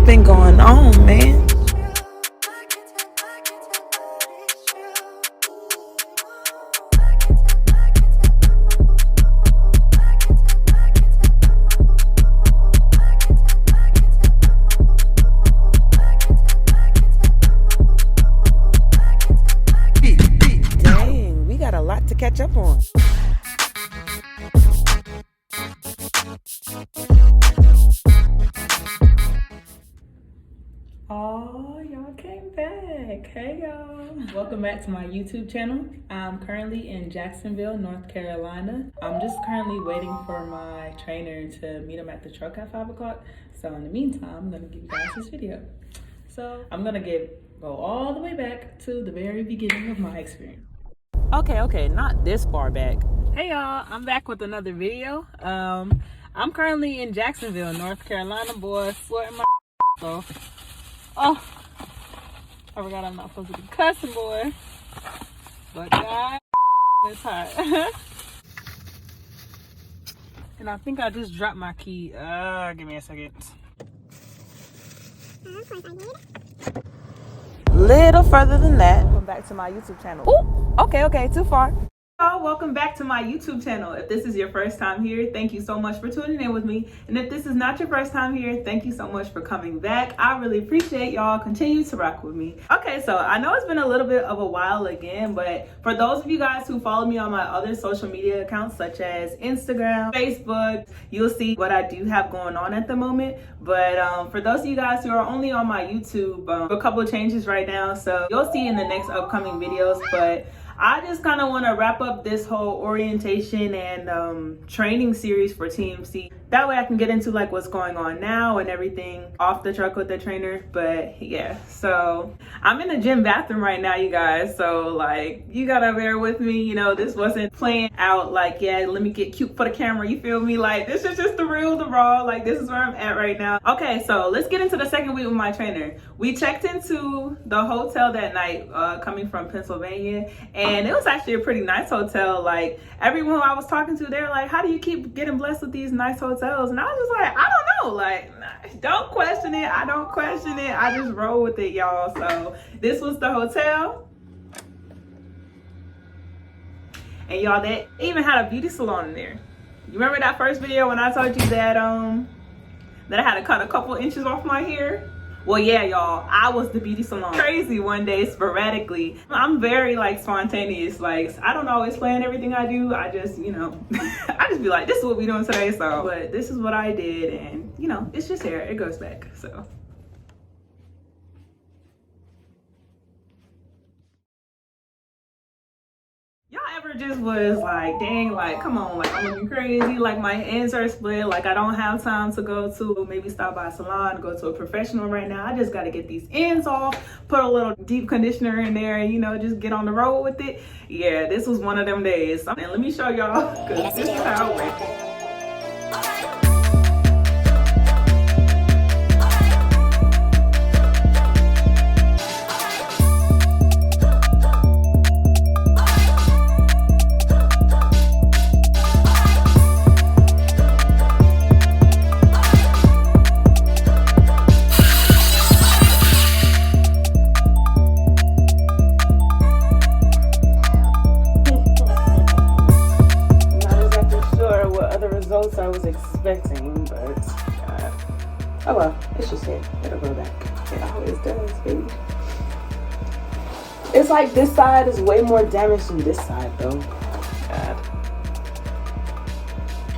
What's been going on, man? Dang, we got a lot to catch up on. Oh, y'all came back. Hey, y'all. Welcome back to my YouTube channel. I'm currently in Jacksonville, North Carolina. I'm just currently waiting for my trainer to meet him at the truck at 5 o'clock. So in the meantime, I'm going to give you guys this video. So I'm going to go all the way back to the very beginning of my experience. Okay, not this far back. Hey, y'all. I'm back with another video. I'm currently in Jacksonville, North Carolina, boy. Sweating my off. Oh, I forgot I'm not supposed to be cussing, boy. But God, it's hot. And I think I just dropped my key. Give me a second. Little further than that. Welcome back to my YouTube channel. Ooh, okay, too far. Welcome back to my YouTube channel. If this is your first time here, thank you so much for tuning in with me. And if this is not your first time here, thank you so much for coming back. I really appreciate y'all continue to rock with me. Okay, so I know it's been a little bit of a while again, but for those of you guys who follow me on my other social media accounts such as Instagram, Facebook, you'll see what I do have going on at the moment. But for those of you guys who are only on my YouTube, a couple of changes right now, so you'll see in the next upcoming videos. But I just kind of want to wrap up this whole orientation and training series for TMC. That way I can get into like what's going on now and everything off the truck with the trainer. But yeah, so I'm in the gym bathroom right now, you guys. So like, you gotta bear with me. You know, this wasn't planned out like, yeah, let me get cute for the camera. You feel me? Like, this is just the real, the raw. Like, this is where I'm at right now. Okay, so let's get into the second week with my trainer. We checked into the hotel that night, coming from Pennsylvania. And it was actually a pretty nice hotel. Like, everyone I was talking to, they're like, how do you keep getting blessed with these nice hotels? And I was just like, I don't know. Like, don't question it. I don't question it. I just roll with it, y'all. So this was the hotel. And y'all, they even had a beauty salon in there. You remember that first video when I told you that that I had to cut a couple inches off my hair? Well, yeah, y'all, I was the beauty salon. Crazy one day, sporadically. I'm very like spontaneous. Like, I don't always plan everything I do. I just, you know, I just be like, this is what we doing today. So, but this is what I did. And you know, it's just hair, it goes back, so. Y'all ever just was like, dang, like, come on, like, I'm looking crazy, like, my ends are split, like, I don't have time to go to maybe stop by a salon, go to a professional right now. I just got to get these ends off, put a little deep conditioner in there, and, you know, just get on the road with it. Yeah, this was one of them days. And let me show y'all, because this is how it went. I was expecting, but oh well, it's just hair. It'll go back. It always does, baby. It's like this side is way more damaged than this side, though. God,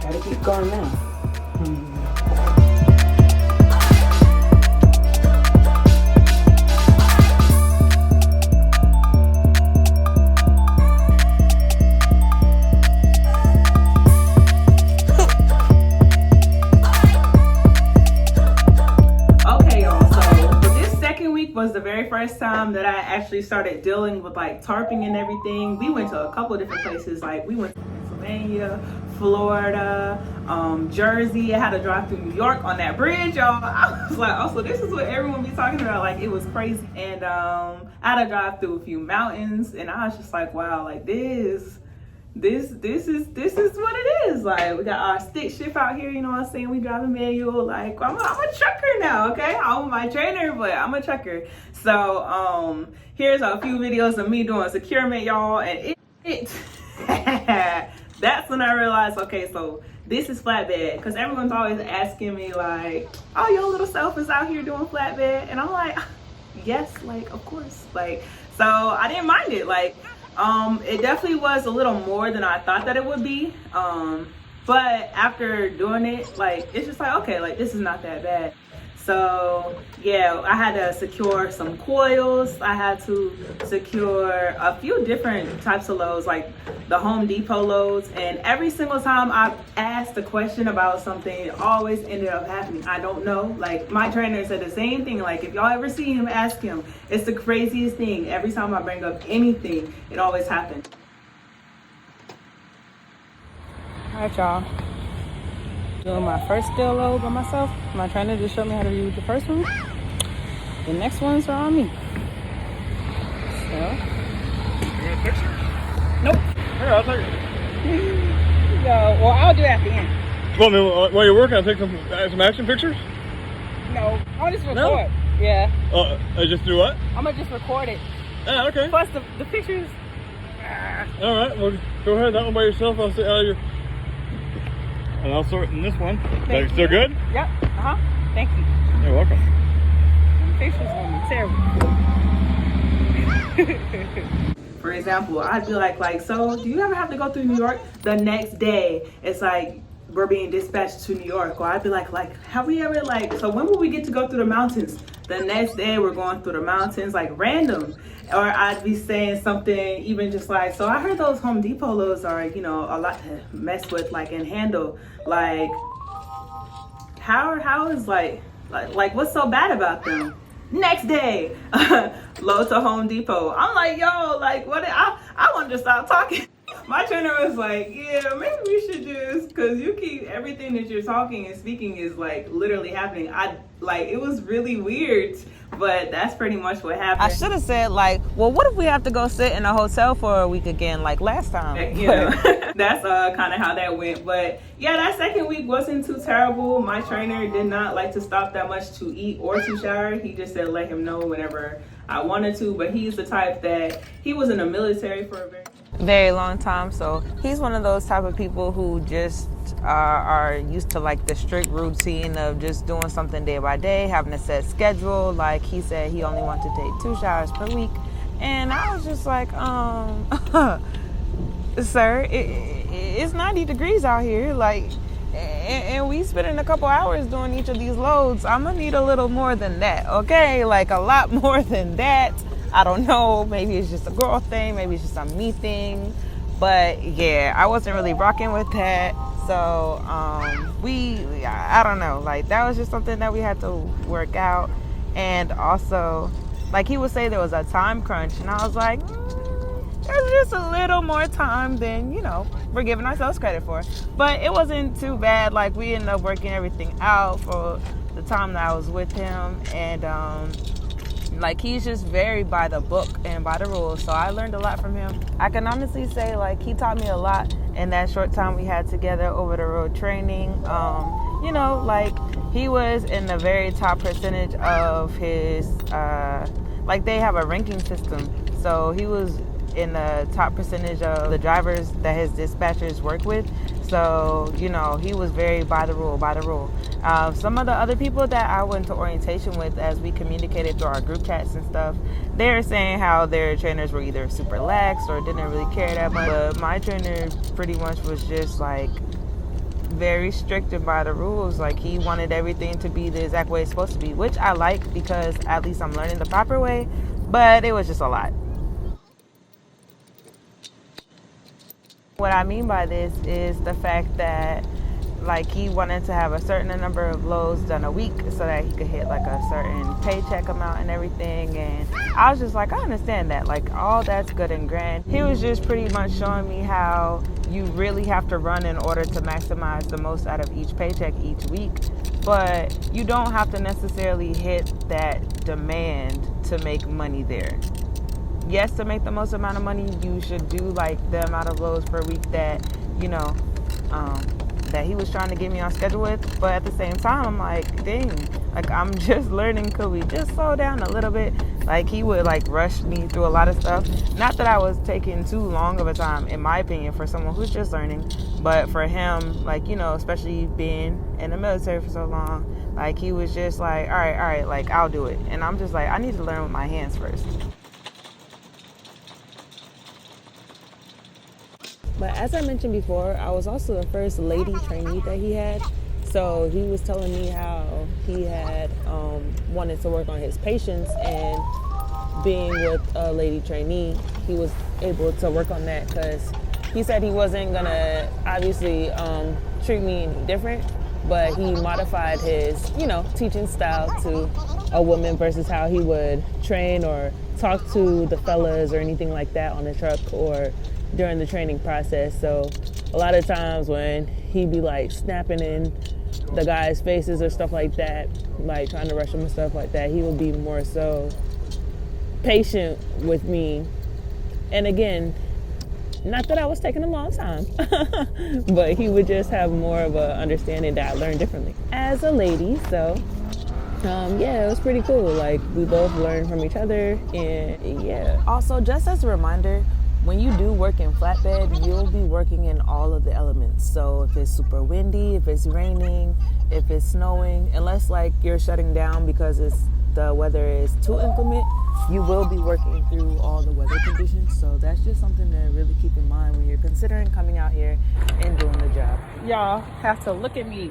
gotta keep going now. Was the very first time that I actually started dealing with like tarping and everything. We went to a couple different places. Like, we went to Pennsylvania, Florida, Jersey. I had to drive through New York on that bridge, y'all. I was like, oh, so this is what everyone be talking about. Like, it was crazy. And I had to drive through a few mountains, and I was just like, wow, like this this is what it is. Like, we got our stick shift out here, you know what I'm saying? We drive a manual. Like, I'm a trucker now, okay? I'm my trainer, but I'm a trucker. So here's a few videos of me doing securement, y'all, and it that's when I realized, okay, so this is flatbed, because everyone's always asking me like, oh, your little self is out here doing flatbed, and I'm like, yes, like, of course. Like, so I didn't mind it. Like, it definitely was a little more than I thought that it would be, but after doing it, like, it's just like, okay, like, this is not that bad. So yeah, I had to secure some coils. I had to secure a few different types of loads, like the Home Depot loads, and every single time I asked a question about something, it always ended up happening. I don't know. Like, my trainer said the same thing. Like, if y'all ever see him, ask him. It's the craziest thing. Every time I bring up anything, it always happens. All right, y'all. Doing my first steel load by myself. My trainer just showed me how to do the first one. The next ones are on me. So. You want pictures? Nope. Here, I'll take it. Well, I'll do it at the end. You want me, while you're working, I'll take some action pictures? No, I'll just record. No? Yeah. I just do what? I'm gonna just record it. Ah, okay. Plus the pictures. All right, well, go ahead. That one by yourself. I'll sit out of your... And I'll sort in this one. Is that still good? Yep. Thank you. You're welcome. The pictures will be terrible. For example, I'd be like, so do you ever have to go through New York? The next day, it's like, we're being dispatched to New York. Or I'd be like, have we ever, like, so when will we get to go through the mountains? The next day, we're going through the mountains, like, random. Or I'd be saying something even just like, so I heard those Home Depot loads are, you know, a lot to mess with, like, and handle. Like, how is, like what's so bad about them? Next day, load to Home Depot. I'm like, yo, like, what? I wanted to stop talking. My trainer was like, yeah, maybe we should just, because you keep everything that you're talking and speaking is like literally happening. It was really weird, but that's pretty much what happened. I should have said, like, well, what if we have to go sit in a hotel for a week again, like last time? You know, that's kind of how that went. But yeah, that second week wasn't too terrible. My trainer did not like to stop that much to eat or to shower. He just said let him know whenever I wanted to. But he's the type that he was in the military for a very long time, so he's one of those type of people who just are used to like the strict routine of just doing something day by day, having a set schedule. Like, he said he only wanted to take 2 showers per week, and I was just like, sir, it's 90 degrees out here, like, and we spending a couple hours doing each of these loads. I'm gonna need a little more than that, okay? Like, a lot more than that. I don't know, maybe it's just a girl thing, maybe it's just a me thing, but yeah, I wasn't really rocking with that. So I don't know, like, that was just something that we had to work out. And also, like, he would say there was a time crunch, and I was like, there's just a little more time than, you know, we're giving ourselves credit for. But it wasn't too bad. Like, we ended up working everything out for the time that I was with him, and like, he's just very by the book and by the rules. So I learned a lot from him. I can honestly say, like, he taught me a lot in that short time we had together over the road training. You know, like, he was in the very top percentage of his, like, they have a ranking system. So he was in the top percentage of the drivers that his dispatchers work with. So, you know, he was very by the rule. Some of the other people that I went to orientation with, as we communicated through our group chats and stuff, they're saying how their trainers were either super lax or didn't really care that much. But my trainer pretty much was just like very strict and by the rules. Like, he wanted everything to be the exact way it's supposed to be, which I like, because at least I'm learning the proper way. But it was just a lot. What I mean by this is the fact that, like, he wanted to have a certain number of loads done a week so that he could hit like a certain paycheck amount and everything. And I was just like, I understand that, like, all that's good and grand. He was just pretty much showing me how you really have to run in order to maximize the most out of each paycheck each week, but you don't have to necessarily hit that demand to make money there. yes, to make the most amount of money, you should do like the amount of loads per week that, you know, that he was trying to get me on schedule with. But at the same time, I'm like, dang, like I'm just learning. Could we just slow down a little bit? Like he would like rush me through a lot of stuff. Not that I was taking too long of a time, in my opinion, for someone who's just learning, but for him, like, you know, especially being in the military for so long, like he was just like, all right, like I'll do it. And I'm just like, I need to learn with my hands first. But as I mentioned before, I was also the first lady trainee that he had. So he was telling me how he had wanted to work on his patience, and being with a lady trainee, he was able to work on that because he said he wasn't gonna obviously treat me any different, but he modified his, you know, teaching style to a woman versus how he would train or talk to the fellas or anything like that on the truck or during the training process. So a lot of times when he'd be like snapping in the guys' faces or stuff like that, like trying to rush them and stuff like that, he would be more so patient with me. And again, not that I was taking a long time, but he would just have more of a understanding that I learned differently as a lady. So yeah, it was pretty cool. Like we both learned from each other, and yeah. Also, just as a reminder, when you do work in flatbed, you'll be working in all of the elements. So if it's super windy, if it's raining, if it's snowing, unless like you're shutting down because the weather is too inclement, you will be working through all the weather conditions. So that's just something to really keep in mind when you're considering coming out here and doing the job. Y'all have to look at me.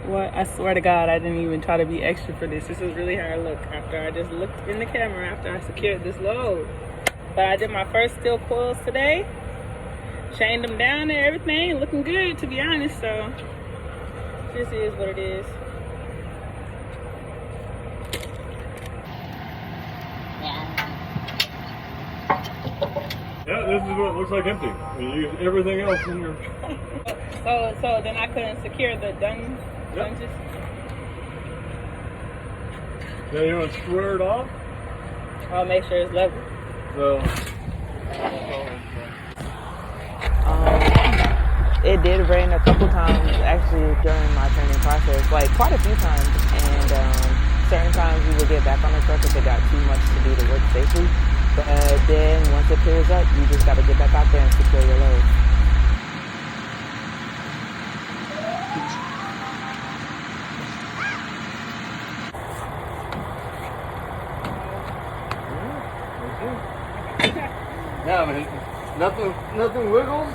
What? I swear to God, I didn't even try to be extra for this. This is really how I look after I just looked in the camera after I secured this load. But I did my first steel coils today. Chained them down and everything. Looking good, to be honest. So this is what it is. Yeah, this is what it looks like empty. You use everything else in your... So then I couldn't secure the lunges. Now you want to square it off? I'll make sure it's level. So... It did rain a couple times actually during my training process, like quite a few times. And certain times we would get back on the truck if it got too much to do to work safely. But then once it clears up, you just got to get back out there and secure your load. Yeah, man. Nothing wiggles.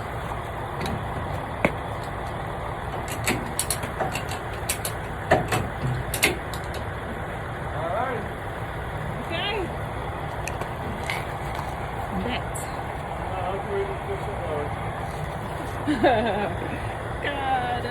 God.